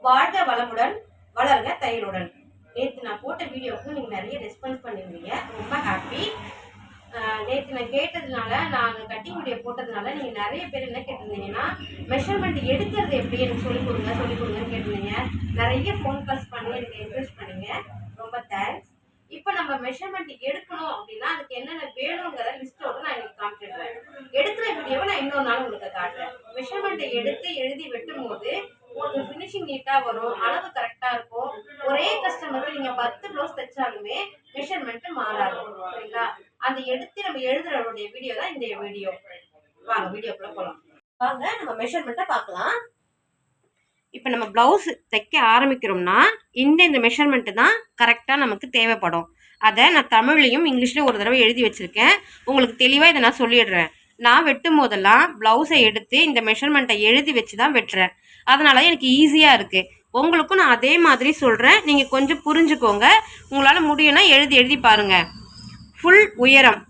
வாழ்க வளமுடன், வளர்க தையலுடன். நேற்று நான் போட்ட வீடியோவுக்கு நீங்கள் நிறைய ரெஸ்பான்ஸ் பண்ணியிருந்தீங்க, ரொம்ப ஹாப்பி. நேற்று நான் கேட்டதுனால, நான் கட்டிங் வீடியோ போட்டதுனால நீங்கள் நிறைய பேர் என்ன கேட்டிருந்தீங்கன்னா, மெஷர்மெண்ட் எடுக்கிறது எப்படி எனக்கு சொல்லிக் கொடுங்கன்னு கேட்டிருந்தீங்க. நிறைய ஃபோன் கால்ஸ் பண்ணி எனக்கு என்கரேஜ் பண்ணீங்க, ரொம்ப தேங்க்ஸ். இப்போ நம்ம மெஷர்மெண்ட் எடுக்கணும் அப்படின்னா அதுக்கு என்னென்ன வேணுங்கிற லிஸ்ட்டோட நான் இன்னைக்கு காமிச்சிடுறேன். எடுக்கிற வீடியோவை நான் இன்னொரு நாள் உங்களுக்கு காட்டுறேன். மெஷர்மெண்ட்டை எடுத்து எழுதி வெட்டும் போது உங்களுக்கு ஃபினிஷிங் நீட்டாக வரும், அளவு கரெக்டாக இருக்கும். ஒரே கஸ்டமருக்கு நீங்கள் 10 ப்ளவுஸ் தைச்சாலுமே மெஷர்மெண்ட் மாறாது, சரிங்களா? அந்த எடுத்து நம்ம எழுதுறவருடைய வீடியோ தான் இந்த வீடியோ. வாங்க வீடியோக்குள்ள போகலாம். வாங்க நம்ம மெஷர்மெண்ட்டை பார்க்கலாம். இப்போ நம்ம ப்ளவுஸ் தைக்க ஆரம்பிக்கிறோம்னா இந்த மெஷர்மெண்ட்டு தான் கரெக்டாக நமக்கு தேவைப்படும். அதை நான் தமிழ்லையும் இங்கிலீஷ்லையும் ஒரு தடவை எழுதி வச்சுருக்கேன். உங்களுக்கு தெளிவாக இதை நான் சொல்லிடுறேன். நான் வெட்டும் போதெல்லாம் ப்ளவுஸை எடுத்து இந்த மெஷர்மெண்ட்டை எழுதி வச்சு தான் வெட்டுறேன். அதனால எனக்கு ஈஸியாக இருக்குது. உங்களுக்கும் நான் அதே மாதிரி சொல்கிறேன், நீங்கள் கொஞ்சம் புரிஞ்சுக்கோங்க. உங்களால் முடியும்னா எழுதி பாருங்கள். ஃபுல் உயரம்,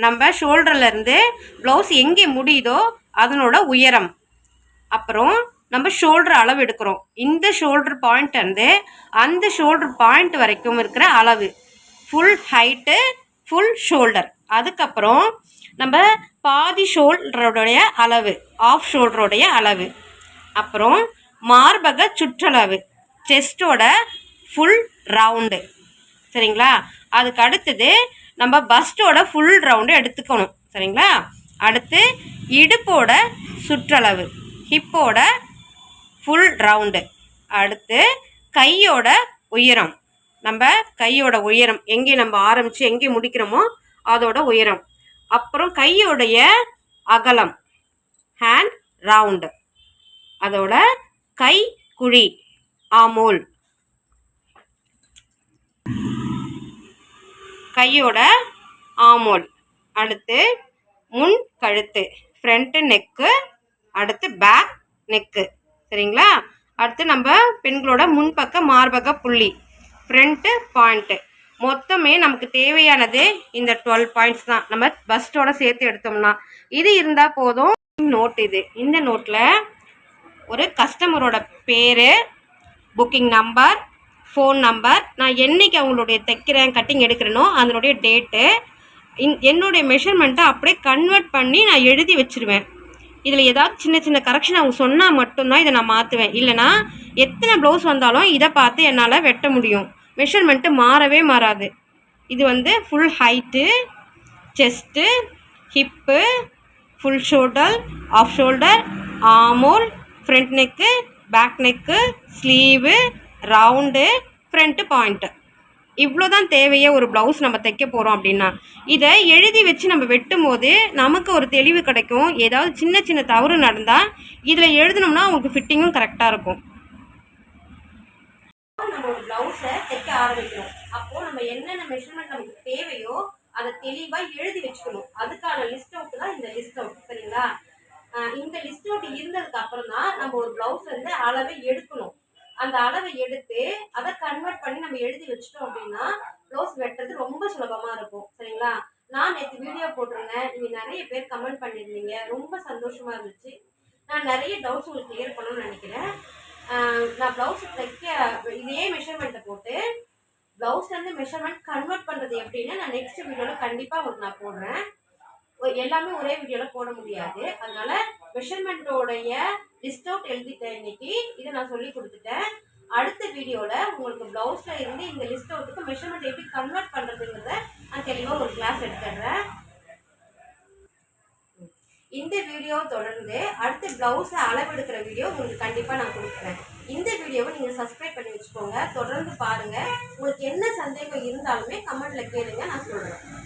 நம்ம ஷோல்டர்லேருந்து ப்ளவுஸ் எங்கே முடியுதோ அதனோட உயரம். அப்புறம் நம்ம ஷோல்டர் அளவு எடுக்கிறோம். இந்த ஷோல்டர் பாயிண்ட் வந்து அந்த ஷோல்டர் பாயிண்ட் வரைக்கும் இருக்கிற அளவு, ஃபுல் ஹைட்டு, ஃபுல் ஷோல்டர். அதுக்கப்புறம் நம்ம பாதி ஷோல்டருடைய அளவு, ஆஃப் ஷோல்டருடைய அளவு. அப்புறம் மார்பக சுற்றளவு, செஸ்டோட ஃபுல் ரவுண்டு, சரிங்களா? அதுக்கு அடுத்தது நம்ம பஸ்டோட ஃபுல் ரவுண்டு எடுத்துக்கணும், சரிங்களா? அடுத்து இடுப்போட சுற்றளவு, ஹிப்போட ஃபுல் ரவுண்டு. அடுத்து கையோட உயரம், நம்ம கையோட உயரம் எங்கே நம்ம ஆரம்பித்து எங்கே முடிக்கிறோமோ அதோட உயரம். அப்புறம் கையோடைய அகலம், ஹேண்ட் ரவுண்டு. அதோட கை குழி, ஆமோல். கையோட ஆமோல். அடுத்து முன் கழுத்து, ஃப்ரண்ட்டு நெக்கு. அடுத்து பேக் நெக்கு, சரிங்களா? அடுத்து நம்ம பெண்களோட முன்பக்க மார்பக புள்ளி, ஃப்ரண்ட்டு பாயிண்ட்டு. மொத்தமே நமக்கு தேவையானது இந்த 12 பாயிண்ட்ஸ் தான். நம்ம பஸ்டோட சேர்த்து எடுத்தோம்னா இது இருந்தால் போதும். நோட் இது, இந்த நோட்டில் ஒரு கஸ்டமரோட பேர், புக்கிங் நம்பர், ஃபோன் நம்பர், நான் என்றைக்கு அவங்களுடைய தைக்கிறேன் கட்டிங் எடுக்கிறேனோ அதனுடைய டேட்டு, என்னுடைய மெஷர்மெண்ட்டை அப்படியே கன்வெர்ட் பண்ணி நான் எழுதி வச்சுருவேன். இதில் ஏதாவது சின்ன சின்ன கரெக்ஷன் அவங்க சொன்னால் மட்டும்தான் இதை நான் மாற்றுவேன். இல்லைனா எத்தனை ப்ளவுஸ் வந்தாலும் இதை பார்த்து என்னால் வெட்ட முடியும். மெஷர்மெண்ட்டு மாறவே மாறாது. இது வந்து full height, chest, hip, full shoulder, off shoulder, armhole, front neck, back neck, sleeve, round, front point. இவ்வளோ தான் தேவையே ஒரு ப்ளவுஸ் நம்ம தைக்க போகிறோம் அப்படின்னா. இதை எழுதி வச்சு நம்ம வெட்டும் போது நமக்கு ஒரு தெளிவு கிடைக்கும். ஏதாவது சின்ன சின்ன தவறு நடந்தால் இதில் எழுதினோம்னா உங்களுக்கு ஃபிட்டிங்கும் கரெக்டாக இருக்கும். நம்ம ஒரு ப்ளவுஸை தைக்க ஆரம்பிக்கிறோம். அப்போது நம்ம என்னென்ன மெஷர்மெண்ட் நமக்கு தேவையோ அதை தெளிவாக எழுதி வச்சுக்கணும். அதுக்கான லிஸ்ட் அவுட் தான் இந்த லிஸ்ட் அவுட், சரிங்களா? இந்த லிஸ்ட் அவுட் இருந்ததுக்கு அப்புறம் தான் நம்ம ஒரு ப்ளவுஸ் வந்து அளவை எடுக்கணும். அந்த அளவை எடுத்து அதை கன்வெர்ட் பண்ணி நம்ம எழுதி வச்சிட்டோம் அப்படின்னா ப்ளவுஸ் வெட்டுறது ரொம்ப சுலபமாக இருக்கும், சரிங்களா? நான் நேற்று வீடியோ போட்டிருந்தேன், நீங்கள் நிறைய பேர் கமெண்ட் பண்ணியிருந்தீங்க, ரொம்ப சந்தோஷமாக இருந்துச்சு. நான் நிறைய டவுட்ஸ் உங்களுக்கு கிளியர் பண்ணணும்னு நினைக்கிறேன். நான் ப்ளவுஸ் தைக்க இதே மெஷர்மெண்ட்டை போட்டு ப்ளவுஸ்லேருந்து மெஷர்மெண்ட் கன்வெர்ட் பண்ணுறது எப்படின்னு நான் நெக்ஸ்ட் வீடியோவில் கண்டிப்பாக உங்களுக்கு நான் போடுறேன். எல்லாமே ஒரே வீடியோவில் போட முடியாது, அதனால மெஷர்மெண்ட்டோடைய லிஸ்ட் அவுட் எழுதிட்டேன் இன்னைக்கு. இதை நான் சொல்லி கொடுத்துட்டேன். அடுத்த வீடியோவில் உங்களுக்கு ப்ளவுஸில் இருந்து இந்த லிஸ்ட் அவுட்டுக்கு மெஷர்மெண்ட் எப்படி கன்வெர்ட் பண்ணுறதுங்கிறத நான் தெளிவாக ஒரு கிளாஸ் எடுத்துடுறேன். இந்த வீடியோ தொடர்ந்து அடுத்த ப்ளவுஸை அளவெடுக்கிற வீடியோ உங்களுக்கு கண்டிப்பாக நான் கொடுக்குறேன். இந்த வீடியோவை நீங்கள் சப்ஸ்கிரைப் பண்ணி வச்சுக்கோங்க, தொடர்ந்து பாருங்கள். உங்களுக்கு என்ன சந்தேகம் இருந்தாலுமே கமெண்ட்டில் கேளுங்க, நான் சொல்கிறேன்.